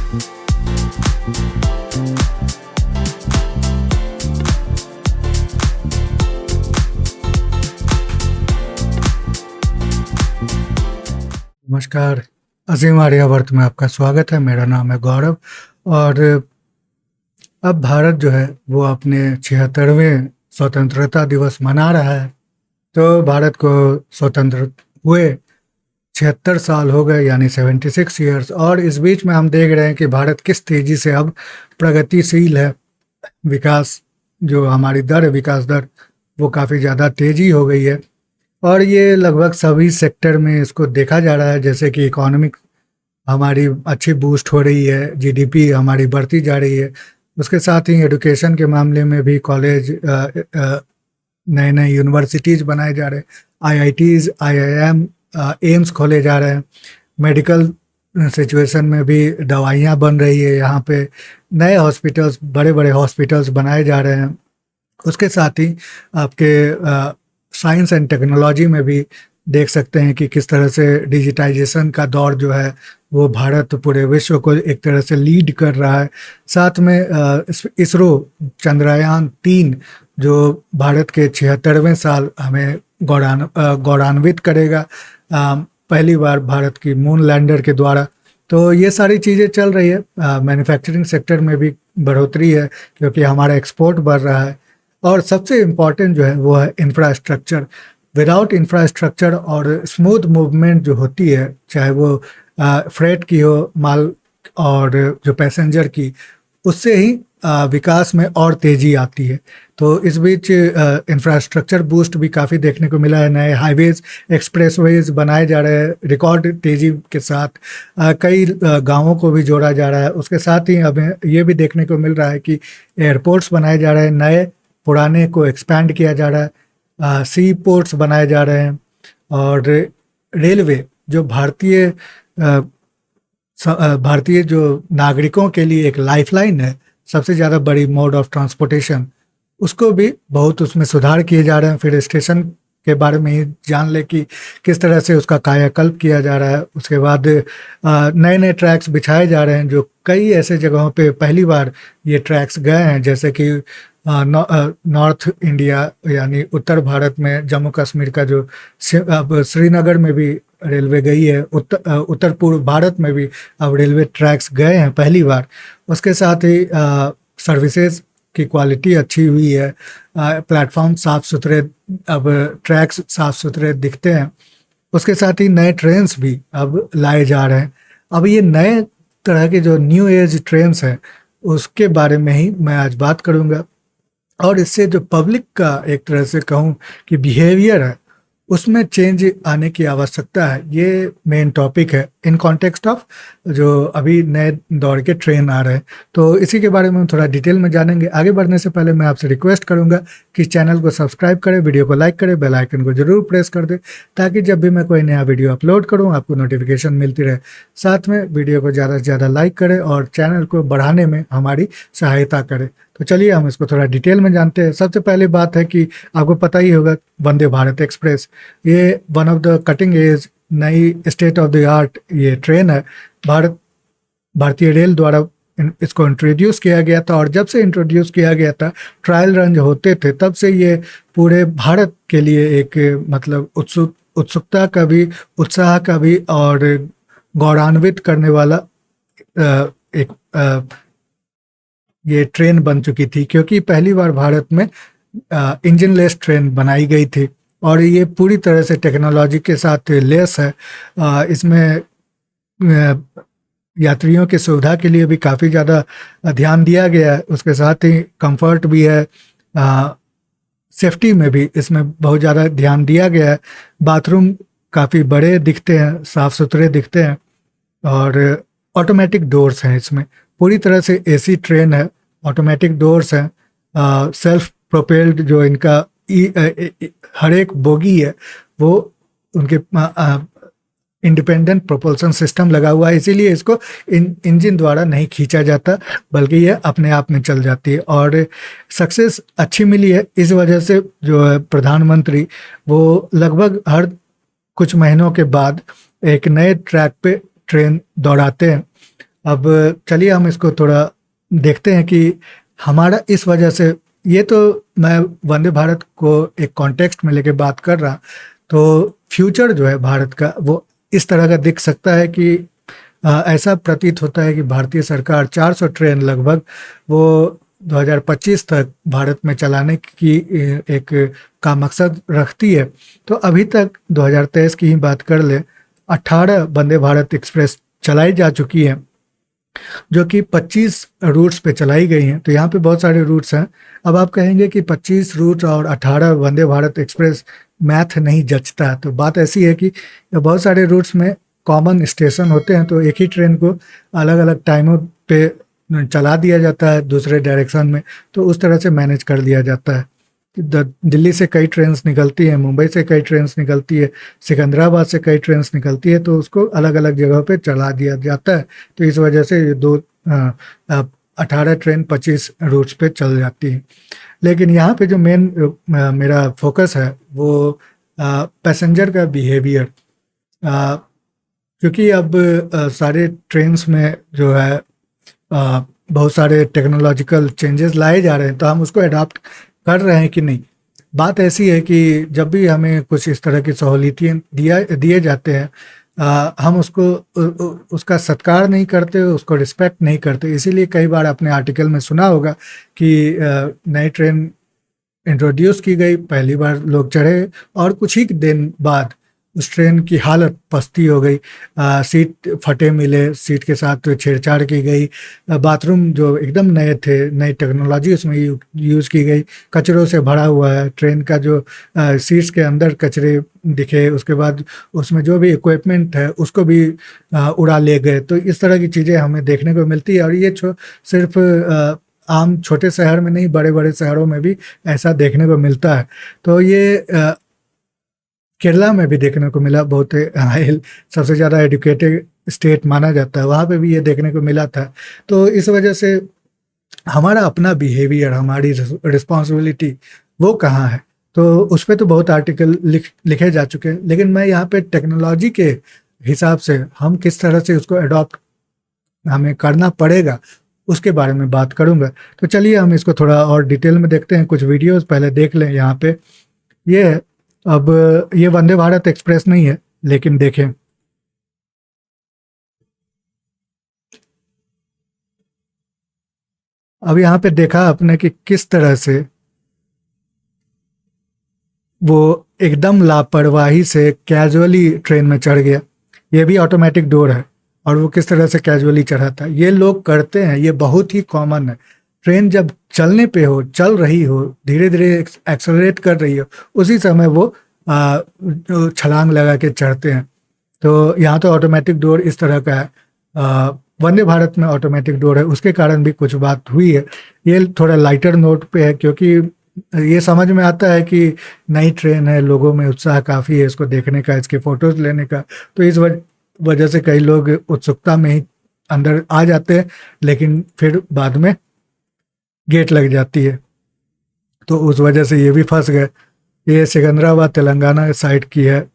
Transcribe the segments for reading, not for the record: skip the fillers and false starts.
नमस्कार। अजीम आर्यावर्त में आपका स्वागत है। मेरा नाम है गौरव और अब भारत जो है वो अपने 76वें स्वतंत्रता दिवस मना रहा है। तो भारत को स्वतंत्र हुए 76 साल हो गए, यानी 76 ईयर्स। और इस बीच में हम देख रहे हैं कि भारत किस तेज़ी से अब प्रगतिशील है। विकास जो हमारी दर है, विकास दर, वो काफ़ी ज़्यादा तेज़ी हो गई है और ये लगभग सभी सेक्टर में इसको देखा जा रहा है। जैसे कि इकोनॉमिक हमारी अच्छी बूस्ट हो रही है, जीडीपी हमारी बढ़ती जा रही है। उसके साथ ही एजुकेशन के मामले में भी कॉलेज, नए नए यूनिवर्सिटीज़ बनाए जा रहे हैं, आईआईटीज़, आईआईएम, एम्स खोले जा रहे हैं। मेडिकल सिचुएशन में भी दवाइयाँ बन रही है, यहाँ पे नए हॉस्पिटल्स, बड़े बड़े हॉस्पिटल्स बनाए जा रहे हैं। उसके साथ ही आपके साइंस एंड टेक्नोलॉजी में भी देख सकते हैं कि किस तरह से डिजिटाइजेशन का दौर जो है वो भारत पूरे विश्व को एक तरह से लीड कर रहा है। साथ में इसरो चंद्रयान-3 जो भारत के 76वें साल हमें गौरवान्वित करेगा, पहली बार भारत की मून लैंडर के द्वारा। तो ये सारी चीज़ें चल रही है। मैन्युफैक्चरिंग सेक्टर में भी बढ़ोतरी है क्योंकि हमारा एक्सपोर्ट बढ़ रहा है। और सबसे इम्पॉर्टेंट जो है वो है इंफ्रास्ट्रक्चर। विदाउट इंफ्रास्ट्रक्चर और स्मूथ मूवमेंट जो होती है, चाहे वो फ्रेट की हो, माल और जो पैसेंजर की, उससे ही विकास में और तेज़ी आती है। तो इस बीच इंफ्रास्ट्रक्चर बूस्ट भी काफ़ी देखने को मिला है। नए हाईवेज़, एक्सप्रेसवेज बनाए जा रहे हैं रिकॉर्ड तेज़ी के साथ। कई गांवों को भी जोड़ा जा रहा है। उसके साथ ही हमें ये भी देखने को मिल रहा है कि एयरपोर्ट्स बनाए जा रहे हैं, नए पुराने को एक्सपैंड किया जा रहा है, सी पोर्ट्स बनाए जा रहे हैं। और रेलवे जो भारतीय जो नागरिकों के लिए एक लाइफलाइन है, सबसे ज़्यादा बड़ी मोड ऑफ ट्रांसपोर्टेशन, उसको भी बहुत उसमें सुधार किए जा रहे हैं। फिर स्टेशन के बारे में ही जान ले कि किस तरह से उसका कायाकल्प किया जा रहा है। उसके बाद नए नए ट्रैक्स बिछाए जा रहे हैं जो कई ऐसे जगहों पे पहली बार ये ट्रैक्स गए हैं, जैसे कि नॉर्थ इंडिया यानी उत्तर भारत में जम्मू कश्मीर का जो अब श्रीनगर में भी रेलवे गई है। उत्तर पूर्व भारत में भी अब रेलवे ट्रैक्स गए हैं पहली बार। उसके साथ ही सर्विसेज की क्वालिटी अच्छी हुई है, प्लेटफॉर्म साफ़ सुथरे, अब ट्रैक्स साफ़ सुथरे दिखते हैं। उसके साथ ही नए ट्रेन्स भी अब लाए जा रहे हैं। अब ये नए तरह के जो न्यू एज ट्रेन्स हैं उसके बारे में ही मैं आज बात करूँगा। और इससे जो पब्लिक का एक तरह से कहूँ कि बिहेवियर है, उसमें चेंज आने की आवश्यकता है। ये मेन टॉपिक है इन कॉन्टेक्स्ट ऑफ जो अभी नए दौर के ट्रेन आ रहे हैं। तो इसी के बारे में हम थोड़ा डिटेल में जानेंगे। आगे बढ़ने से पहले मैं आपसे रिक्वेस्ट करूंगा कि चैनल को सब्सक्राइब करें, वीडियो को लाइक करें, बेल आइकन को जरूर प्रेस कर दें ताकि जब भी मैं कोई नया वीडियो अपलोड करूँ आपको नोटिफिकेशन मिलती रहे। साथ में वीडियो को ज़्यादा से ज़्यादा लाइक करें और चैनल को बढ़ाने में हमारी सहायता करें। तो चलिए हम इसको थोड़ा डिटेल में जानते हैं। सबसे पहली बात है कि आपको पता ही होगा वंदे भारत एक्सप्रेस, ये one of the cutting edge नई स्टेट ऑफ द आर्ट ये ट्रेन है। भारतीय रेल द्वारा इसको इंट्रोड्यूस किया गया था और जब से इंट्रोड्यूस किया गया था, ट्रायल रन होते थे, तब से ये पूरे भारत के लिए एक मतलब उत्सुकता का भी, उत्साह का भी और गौरवान्वित करने वाला एक ये ट्रेन बन चुकी थी। क्योंकि पहली बार भारत में इंजनलेस ट्रेन बनाई गई थी और ये पूरी तरह से टेक्नोलॉजी के साथ लेस है। इसमें यात्रियों की सुविधा के लिए भी काफ़ी ज़्यादा ध्यान दिया गया है। उसके साथ ही कंफर्ट भी है, सेफ्टी में भी इसमें बहुत ज़्यादा ध्यान दिया गया है। बाथरूम काफ़ी बड़े दिखते हैं, साफ़ सुथरे दिखते हैं और ऑटोमेटिक डोर्स हैं। इसमें पूरी तरह से एसी ट्रेन है, ऑटोमेटिक डोर्स हैं, सेल्फ प्रोपेल्ड जो इनका हर एक बोगी है वो उनके इंडिपेंडेंट प्रोपल्सन सिस्टम लगा हुआ है, इसीलिए इसको इंजन द्वारा नहीं खींचा जाता बल्कि ये अपने आप में चल जाती है। और सक्सेस अच्छी मिली है, इस वजह से जो है प्रधानमंत्री वो लगभग हर कुछ महीनों के बाद एक नए ट्रैक पे ट्रेन दौड़ाते हैं। अब चलिए हम इसको थोड़ा देखते हैं कि हमारा इस वजह से, ये तो मैं वंदे भारत को एक कॉन्टेक्स्ट में लेके बात कर रहा, तो फ्यूचर जो है भारत का वो इस तरह का दिख सकता है कि ऐसा प्रतीत होता है कि भारतीय सरकार 400 ट्रेन लगभग वो 2025 तक भारत में चलाने की एक का मकसद रखती है। तो अभी तक 2023 की ही बात कर ले, 18 वंदे भारत एक्सप्रेस चलाई जा चुकी है, जो कि 25 रूट्स पे चलाई गई हैं। तो यहाँ पे बहुत सारे रूट्स हैं। अब आप कहेंगे कि 25 रूट और 18 वंदे भारत एक्सप्रेस, मैथ नहीं जचता। तो बात ऐसी है कि बहुत सारे रूट्स में कॉमन स्टेशन होते हैं, तो एक ही ट्रेन को अलग अलग टाइमों पे चला दिया जाता है दूसरे डायरेक्शन में, तो उस तरह से मैनेज कर लिया जाता है। दिल्ली से कई ट्रेन्स निकलती हैं, मुंबई से कई ट्रेन्स निकलती है, सिकंदराबाद से कई ट्रेन्स निकलती है, तो उसको अलग अलग जगह पे चला दिया जाता है। तो इस वजह से ये 18 ट्रेन 25 रूट्स पे चल जाती है। लेकिन यहाँ पे जो मेन मेरा फोकस है वो पैसेंजर का बिहेवियर, क्योंकि अब सारे ट्रेन्स में जो है बहुत सारे टेक्नोलॉजिकल चेंजेस लाए जा रहे हैं, तो हम उसको अडॉप्ट कर रहे हैं कि नहीं। बात ऐसी है कि जब भी हमें कुछ इस तरह की सहूलियतें दिए जाते हैं, हम उसको उसका सत्कार नहीं करते, उसको रिस्पेक्ट नहीं करते। इसीलिए कई बार आपने आर्टिकल में सुना होगा कि नई ट्रेन इंट्रोड्यूस की गई, पहली बार लोग चढ़े और कुछ ही दिन बाद उस ट्रेन की हालत पस्ती हो गई। सीट फटे मिले, सीट के साथ छेड़छाड़ की गई, बाथरूम जो एकदम नए थे, नई टेक्नोलॉजी उसमें यूज़ की गई, कचरों से भरा हुआ है ट्रेन का, जो सीट्स के अंदर कचरे दिखे। उसके बाद उसमें जो भी इक्विपमेंट है उसको भी उड़ा ले गए। तो इस तरह की चीज़ें हमें देखने को मिलती है, और ये सिर्फ आम छोटे शहर में नहीं, बड़े बड़े शहरों में भी ऐसा देखने को मिलता है। तो ये केरला में भी देखने को मिला, बहुत सबसे ज़्यादा एजुकेटेड स्टेट माना जाता है, वहाँ पे भी ये देखने को मिला था। तो इस वजह से हमारा अपना बिहेवियर, हमारी रिस्पॉन्सिबिलिटी वो कहाँ है, तो उस पर तो बहुत आर्टिकल लिखे जा चुके हैं। लेकिन मैं यहाँ पे टेक्नोलॉजी के हिसाब से हम किस तरह से उसको अडॉप्ट हमें करना पड़ेगा उसके बारे में बात करूँगा। तो चलिए हम इसको थोड़ा और डिटेल में देखते हैं। कुछ वीडियोस पहले देख लें। यहाँ पे ये है, अब ये वंदे भारत एक्सप्रेस नहीं है, लेकिन देखें, अब यहाँ पे देखा आपने कि किस तरह से वो एकदम लापरवाही से कैजुअली ट्रेन में चढ़ गया। ये भी ऑटोमेटिक डोर है, और वो किस तरह से कैजुअली चढ़ा था। ये लोग करते हैं, ये बहुत ही कॉमन है। ट्रेन जब चलने पे हो, चल रही हो, धीरे धीरे एक्सेलरेट कर रही हो, उसी समय वो छलांग लगा के चढ़ते हैं। तो यहाँ तो ऑटोमेटिक डोर इस तरह का है। वंदे भारत में ऑटोमेटिक डोर है, उसके कारण भी कुछ बात हुई है। ये थोड़ा लाइटर नोट पे है, क्योंकि ये समझ में आता है कि नई ट्रेन है, लोगों में उत्साह काफ़ी है इसको देखने का, इसके फ़ोटोज़ लेने का। तो इस वजह से कई लोग उत्सुकता में ही अंदर आ जाते हैं, लेकिन फिर बाद में गेट लग जाती है, तो उस वजह से ये भी फंस गए। ये सिकंदराबाद तेलंगाना साइड की है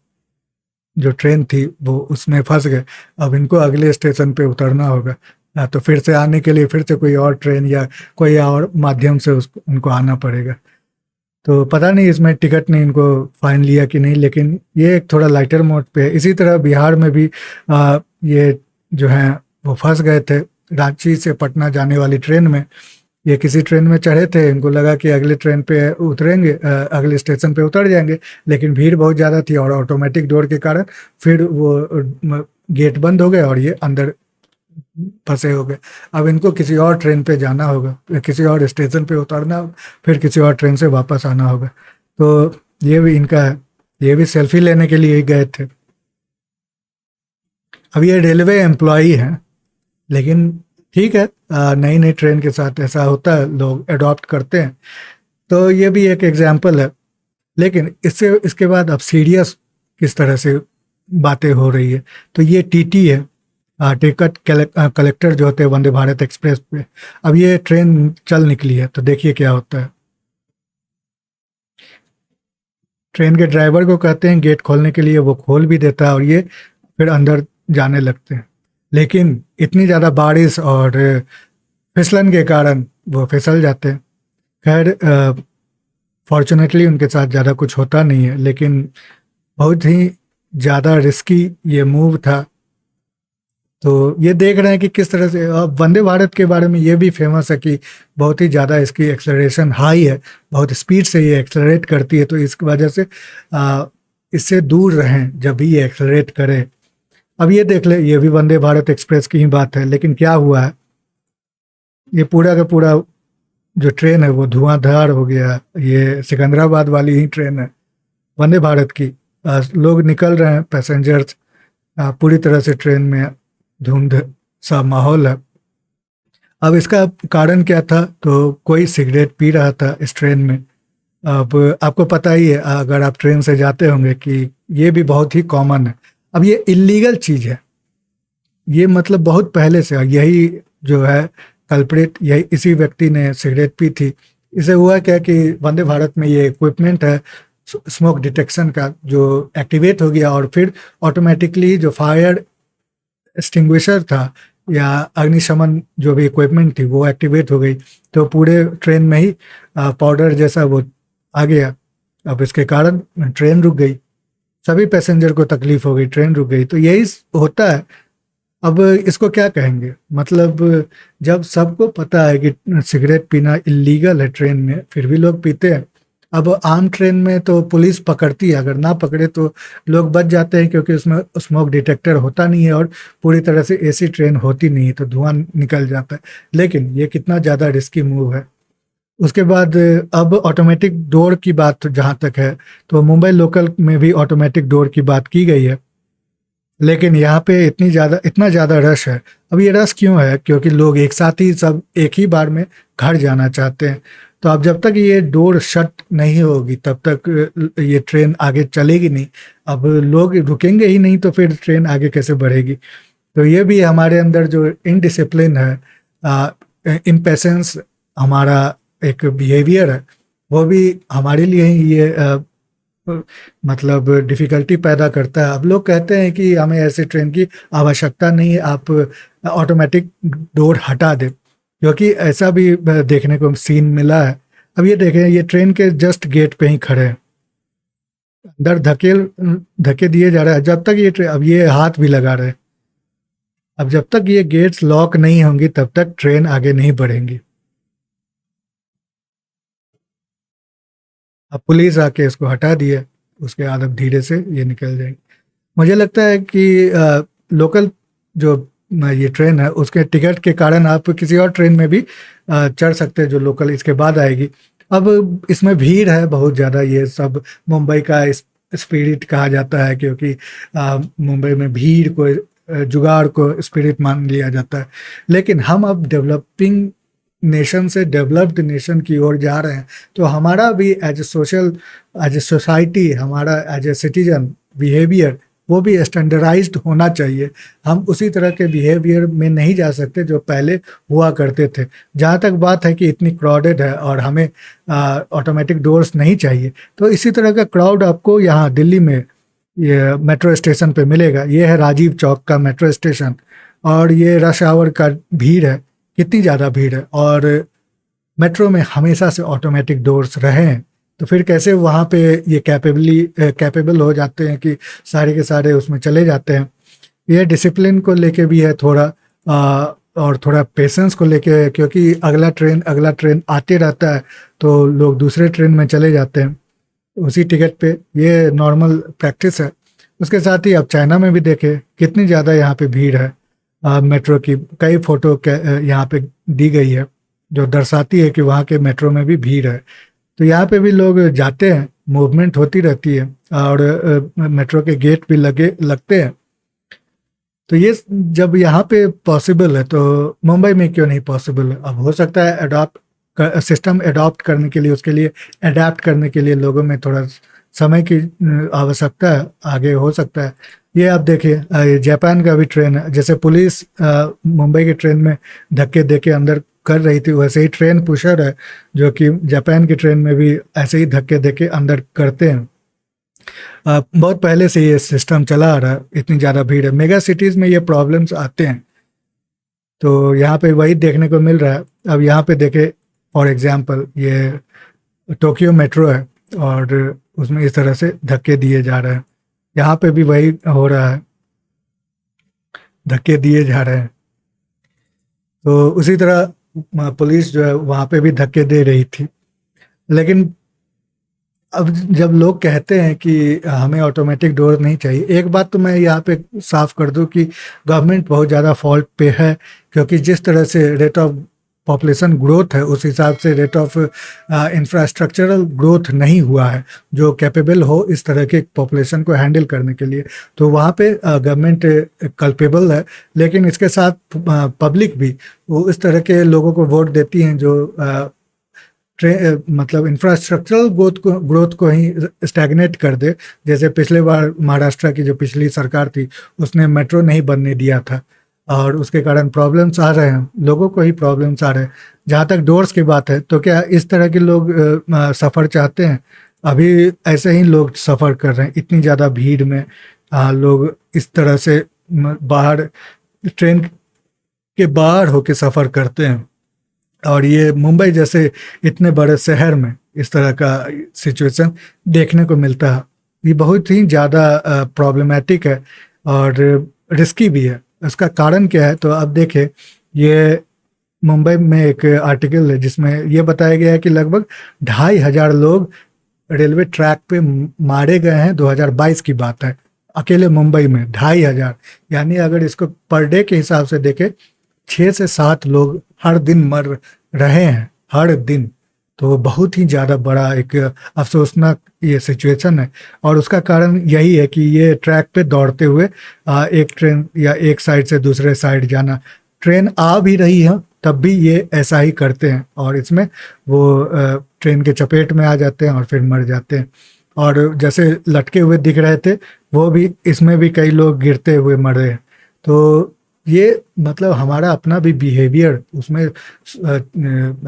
जो ट्रेन थी, वो उसमें फंस गए। अब इनको अगले स्टेशन पे उतरना होगा, तो फिर से आने के लिए फिर से कोई और ट्रेन या कोई और माध्यम से उनको आना पड़ेगा। तो पता नहीं इसमें टिकट ने इनको फाइन लिया कि नहीं, लेकिन ये एक थोड़ा लाइटर मोड पे है। इसी तरह बिहार में भी ये जो है वो फंस गए थे। रांची से पटना जाने वाली ट्रेन में, ये किसी ट्रेन में चढ़े थे, इनको लगा कि अगले ट्रेन पे उतरेंगे, अगले स्टेशन पे उतर जाएंगे, लेकिन भीड़ बहुत ज़्यादा थी और ऑटोमेटिक डोर के कारण फिर वो गेट बंद हो गए और ये अंदर फंसे हो गए। अब इनको किसी और ट्रेन पे जाना होगा, किसी और स्टेशन पे उतरना, फिर किसी और ट्रेन से वापस आना होगा। तो ये भी इनका है, ये भी सेल्फी लेने के लिए ही गए थे। अब ये रेलवे एम्प्लॉई हैं, लेकिन ठीक है, नई नई ट्रेन के साथ ऐसा होता है, लोग अडॉप्ट करते हैं। तो ये भी एक एग्जाम्पल है। लेकिन इसके बाद अब सीरियस किस तरह से बातें हो रही है, तो ये टीटी है, टिकट कलेक्टर जो होते हैं वंदे भारत एक्सप्रेस पे। अब ये ट्रेन चल निकली है, तो देखिए क्या होता है। ट्रेन के ड्राइवर को कहते हैं गेट खोलने के लिए, वो खोल भी देता है और ये फिर अंदर जाने लगते हैं। लेकिन इतनी ज़्यादा बारिश और फिसलन के कारण वो फिसल जाते हैं। खैर, फॉर्चुनेटली उनके साथ ज़्यादा कुछ होता नहीं है, लेकिन बहुत ही ज़्यादा रिस्की ये मूव था। तो ये देख रहे हैं कि किस तरह से अब वंदे भारत के बारे में ये भी फेमस है कि बहुत ही ज़्यादा इसकी एक्सेलरेशन हाई है, बहुत स्पीड से ये एक्सेलरेट करती है। तो इस वजह से इससे दूर रहें जब भी ये एक्सेलरेट करे। अब ये देख ले, ये भी वंदे भारत एक्सप्रेस की ही बात है, लेकिन क्या हुआ है, ये पूरा का पूरा जो ट्रेन है वो धुआंधार हो गया। ये सिकंदराबाद वाली ही ट्रेन है वंदे भारत की। लोग निकल रहे हैं, पैसेंजर्स पूरी तरह से ट्रेन में धुंध सा माहौल है। अब इसका कारण क्या था, तो कोई सिगरेट पी रहा था इस ट्रेन में। अब आपको पता ही है, अगर आप ट्रेन से जाते होंगे, कि ये भी बहुत ही कॉमन है। अब ये इलीगल चीज़ है, ये मतलब बहुत पहले से यही जो है कल्प्रिट, यही इसी व्यक्ति ने सिगरेट पी थी। इसे हुआ क्या कि वंदे भारत में ये इक्विपमेंट है स्मोक डिटेक्शन का, जो एक्टिवेट हो गया, और फिर ऑटोमेटिकली जो फायर एक्सटिंग्विशर था या अग्निशमन जो भी इक्विपमेंट थी वो एक्टिवेट हो गई। तो पूरे ट्रेन में ही पाउडर जैसा वो आ गया। अब इसके कारण ट्रेन रुक गई, सभी पैसेंजर को तकलीफ हो गई, ट्रेन रुक गई। तो यही होता है। अब इसको क्या कहेंगे, मतलब जब सबको पता है कि सिगरेट पीना इलीगल है ट्रेन में, फिर भी लोग पीते हैं। अब आम ट्रेन में तो पुलिस पकड़ती है, अगर ना पकड़े तो लोग बच जाते हैं, क्योंकि उसमें स्मोक डिटेक्टर होता नहीं है और पूरी तरह से एसी ट्रेन होती नहीं है, तो धुआं निकल जाता है। लेकिन ये कितना ज़्यादा रिस्की मूव है। उसके बाद अब ऑटोमेटिक डोर की बात जहाँ तक है, तो मुंबई लोकल में भी ऑटोमेटिक डोर की बात की गई है, लेकिन यहाँ पे इतना ज़्यादा रश है। अब ये रश क्यों है, क्योंकि लोग एक साथ ही सब एक ही बार में घर जाना चाहते हैं। तो अब जब तक ये डोर शट नहीं होगी तब तक ये ट्रेन आगे चलेगी नहीं। अब लोग रुकेंगे ही नहीं, तो फिर ट्रेन आगे कैसे बढ़ेगी। तो ये भी हमारे अंदर जो इनडिसिप्लिन है, इम्पेशेंस, हमारा एक बिहेवियर है, वो भी हमारे लिए ही ये मतलब डिफ़िकल्टी पैदा करता है। अब लोग कहते हैं कि हमें ऐसे ट्रेन की आवश्यकता नहीं है, आप ऑटोमेटिक डोर हटा दें, क्योंकि ऐसा भी देखने को सीन मिला है। अब ये देखें, ये ट्रेन के जस्ट गेट पे ही खड़े हैं, अंदर धक्के दिए जा रहे हैं। जब तक ये अब ये हाथ भी लगा रहे हैं। अब जब तक ये गेट्स लॉक नहीं होंगी तब तक ट्रेन आगे नहीं बढ़ेंगी। अब पुलिस आके इसको हटा दिया, उसके बाद अब धीरे से ये निकल जाएंगे। मुझे लगता है कि लोकल जो ये ट्रेन है उसके टिकट के कारण आप किसी और ट्रेन में भी चढ़ सकते हैं जो लोकल इसके बाद आएगी। अब इसमें भीड़ है बहुत ज़्यादा, ये सब मुंबई का स्पिरिट कहा जाता है, क्योंकि मुंबई में भीड़ को जुगाड़ को स्पिरिट मान लिया जाता है। लेकिन हम अब डेवलपिंग नेशन से डेवलप्ड नेशन की ओर जा रहे हैं, तो हमारा भी एज ए सोसाइटी, हमारा एज ए सिटीजन बिहेवियर वो भी स्टैंडर्डाइज्ड होना चाहिए। हम उसी तरह के बिहेवियर में नहीं जा सकते जो पहले हुआ करते थे। जहाँ तक बात है कि इतनी क्राउडेड है और हमें ऑटोमेटिक डोर्स नहीं चाहिए, तो इसी तरह का क्राउड आपको यहाँ दिल्ली में ये मेट्रो स्टेशन पे मिलेगा। ये है राजीव चौक का मेट्रो स्टेशन, और ये रश आवर का भीड़ है, कितनी ज़्यादा भीड़ है। और मेट्रो में हमेशा से ऑटोमेटिक डोर्स रहे हैं, तो फिर कैसे वहाँ पे ये कैपेबल हो जाते हैं कि सारे के सारे उसमें चले जाते हैं। ये डिसिप्लिन को लेके भी है थोड़ा, और थोड़ा पेशेंस को लेके, क्योंकि अगला ट्रेन आते रहता है, तो लोग दूसरे ट्रेन में चले जाते हैं उसी टिकट पे। ये नॉर्मल प्रैक्टिस है। उसके साथ ही आप चाइना में भी देखें कितनी ज़्यादा यहाँ पे भीड़ है। मेट्रो की कई फोटो यहाँ पे दी गई है जो दर्शाती है कि वहाँ के मेट्रो में भी भीड़ है। तो यहाँ पे भी लोग जाते हैं, मूवमेंट होती रहती है, और मेट्रो के गेट भी लगते हैं। तो ये जब यहाँ पे पॉसिबल है, तो मुंबई में क्यों नहीं पॉसिबल है। अब हो सकता है सिस्टम अडॉप्ट करने के लिए, उसके लिए अडेप्ट करने के लिए लोगों में थोड़ा समय की आवश्यकता है, आगे हो सकता है। ये आप देखिए, जापान का भी ट्रेन है, जैसे पुलिस मुंबई के ट्रेन में धक्के दे के अंदर कर रही थी, वैसे ही ट्रेन पुशर है जो कि जापान की ट्रेन में भी ऐसे ही धक्के दे के अंदर करते हैं। बहुत पहले से ये सिस्टम चला आ रहा है, इतनी ज़्यादा भीड़ है। मेगा सिटीज़ में ये प्रॉब्लम्स आते हैं, तो यहाँ पे वही देखने को मिल रहा है। अब यहाँ पे देखे फॉर एग्जांपल ये टोक्यो मेट्रो है और उसमें इस तरह से धक्के दिए जा रहे हैं। यहाँ पे भी वही हो रहा है, धक्के दिए जा रहे हैं। तो उसी तरह पुलिस जो है वहाँ पे भी धक्के दे रही थी। लेकिन अब जब लोग कहते हैं कि हमें ऑटोमेटिक डोर नहीं चाहिए, एक बात तो मैं यहाँ पे साफ कर दूं कि गवर्नमेंट बहुत ज़्यादा फॉल्ट पे है, क्योंकि जिस तरह से रेट ऑफ पॉपुलेशन ग्रोथ है उस हिसाब से रेट ऑफ इंफ्रास्ट्रक्चरल ग्रोथ नहीं हुआ है जो कैपेबल हो इस तरह के पॉपुलेशन को हैंडल करने के लिए। तो वहाँ पे गवर्नमेंट कल्पेबल है, लेकिन इसके साथ पब्लिक भी वो इस तरह के लोगों को वोट देती हैं जो मतलब इंफ्रास्ट्रक्चरल ग्रोथ को ही स्टैग्नेट कर दे। जैसे पिछले बार महाराष्ट्र की जो पिछली सरकार थी उसने मेट्रो नहीं बनने दिया था और उसके कारण प्रॉब्लम्स आ रहे हैं, लोगों को ही प्रॉब्लम्स आ रहे हैं। जहाँ तक डोर्स की बात है तो क्या इस तरह के लोग सफ़र चाहते हैं? अभी ऐसे ही लोग सफ़र कर रहे हैं इतनी ज़्यादा भीड़ में। लोग इस तरह से बाहर ट्रेन के बाहर होके सफ़र करते हैं, और ये मुंबई जैसे इतने बड़े शहर में इस तरह का सिचुएशन देखने को मिलता है। ये बहुत ही ज़्यादा प्रॉब्लमेटिक है और रिस्की भी है। इसका कारण क्या है? तो अब देखें, ये मुंबई में एक आर्टिकल है जिसमें ये बताया गया है कि लगभग 2,500 लोग रेलवे ट्रैक पे मारे गए हैं। 2022 की बात है, अकेले मुंबई में 2,500। यानी अगर इसको पर डे के हिसाब से देखें 6 से 7 लोग हर दिन मर रहे हैं, हर दिन। तो बहुत ही ज़्यादा बड़ा एक अफसोसनाक ये सिचुएशन है, और उसका कारण यही है कि ये ट्रैक पे दौड़ते हुए एक ट्रेन या एक साइड से दूसरे साइड जाना, ट्रेन आ भी रही है तब भी ये ऐसा ही करते हैं, और इसमें वो ट्रेन के चपेट में आ जाते हैं और फिर मर जाते हैं। और जैसे लटके हुए दिख रहे थे वो भी, इसमें भी कई लोग गिरते हुए मरे हैं। तो ये मतलब हमारा अपना भी बिहेवियर उसमें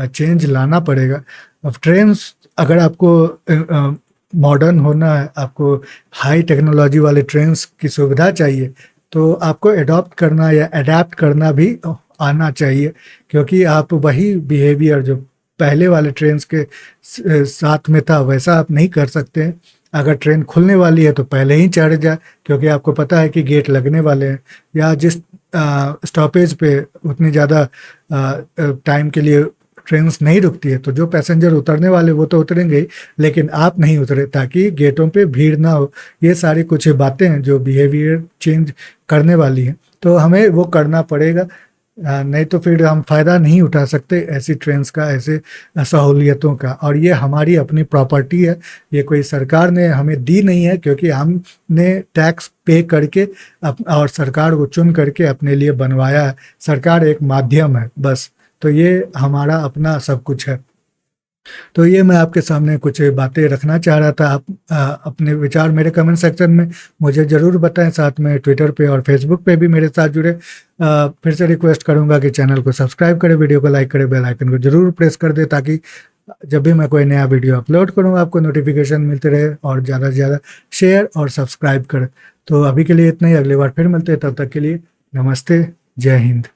चेंज लाना पड़ेगा। अब ट्रेन, अगर आपको मॉडर्न होना है, आपको हाई टेक्नोलॉजी वाले ट्रेन्स की सुविधा चाहिए, तो आपको एडॉप्ट करना या अडेप्ट करना भी आना चाहिए, क्योंकि आप वही बिहेवियर जो पहले वाले ट्रेन्स के साथ में था वैसा आप नहीं कर सकते हैं। अगर ट्रेन खुलने वाली है तो पहले ही चढ़ जाए, क्योंकि आपको पता है कि गेट लगने वाले हैं, या जिस स्टॉपेज पे उतनी ज़्यादा टाइम के लिए ट्रेन्स नहीं रुकती है, तो जो पैसेंजर उतरने वाले वो तो उतरेंगे ही, लेकिन आप नहीं उतरे ताकि गेटों पे भीड़ ना हो। ये सारी कुछ बातें हैं जो बिहेवियर चेंज करने वाली हैं, तो हमें वो करना पड़ेगा। नहीं तो फिर हम फ़ायदा नहीं उठा सकते ऐसी ट्रेन्स का, ऐसे सहूलियतों का। और ये हमारी अपनी प्रॉपर्टी है, ये कोई सरकार ने हमें दी नहीं है, क्योंकि हमने टैक्स पे करके और सरकार को चुन करके अपने लिए बनवाया है। सरकार एक माध्यम है बस। तो ये हमारा अपना सब कुछ है। तो ये मैं आपके सामने कुछ बातें रखना चाह रहा था। आप अपने विचार मेरे कमेंट सेक्शन में मुझे ज़रूर बताएं, साथ में ट्विटर पे और फेसबुक पे भी मेरे साथ जुड़े। फिर से रिक्वेस्ट करूंगा कि चैनल को सब्सक्राइब करें, वीडियो को लाइक करें, बेल आइकन को ज़रूर प्रेस कर दें, ताकि जब भी मैं कोई नया वीडियो अपलोड करूँ आपको नोटिफिकेशन मिलते रहे, और ज़्यादा से ज़्यादा शेयर और सब्सक्राइब करें। तो अभी के लिए इतना ही, अगली बार फिर मिलते हैं, तब तक के लिए नमस्ते, जय हिंद।